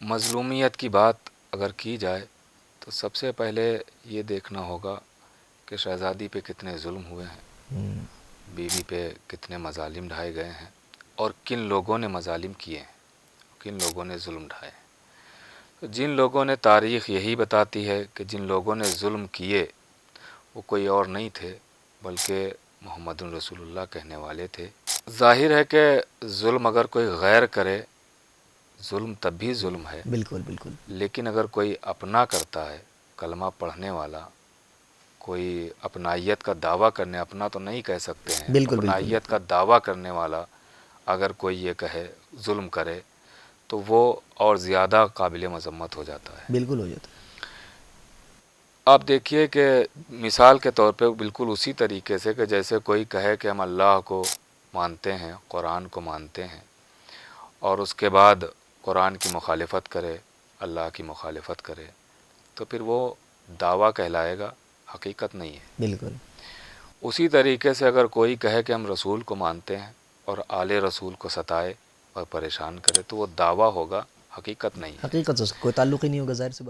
مظلومیت کی بات اگر کی جائے تو سب سے پہلے یہ دیکھنا ہوگا کہ شہزادی پہ کتنے ظلم ہوئے ہیں، بیوی پہ کتنے مظالم ڈھائے گئے ہیں، اور کن لوگوں نے مظالم کیے ہیں، کن لوگوں نے ظلم ڈھائے ہیں۔ تو جن لوگوں نے، تاریخ یہی بتاتی ہے کہ جن لوگوں نے ظلم کیے وہ کوئی اور نہیں تھے بلکہ محمد رسول اللہ کہنے والے تھے۔ ظاہر ہے کہ ظلم اگر کوئی غیر کرے، ظلم تب بھی ظلم ہے، بالکل بالکل لیکن اگر کوئی اپنا کرتا ہے، کلمہ پڑھنے والا، کوئی اپنائیت کا دعویٰ کرنے، اپنا تو نہیں کہہ سکتے ہیں، بالکل بالکل اپنائیت کا دعویٰ کرنے والا اگر کوئی یہ کہے، ظلم کرے، تو وہ اور زیادہ قابل مذمت ہو جاتا ہے۔ بالکل ہو جاتا آپ دیکھیے کہ مثال کے طور پہ بالکل اسی طریقے سے کہ جیسے کوئی کہے کہ ہم اللہ کو مانتے ہیں، قرآن کو مانتے ہیں، اور اس کے بعد قرآن کی مخالفت کرے، اللہ کی مخالفت کرے، تو پھر وہ دعویٰ کہلائے گا، حقیقت نہیں ہے۔ بالکل اسی طریقے سے اگر کوئی کہے کہ ہم رسول کو مانتے ہیں اور آل رسول کو ستائے اور پریشان کرے تو وہ دعویٰ ہوگا، حقیقت نہیں ہے۔ حقیقت سے کوئی تعلق ہی نہیں ہوگا، ظاہر سی بات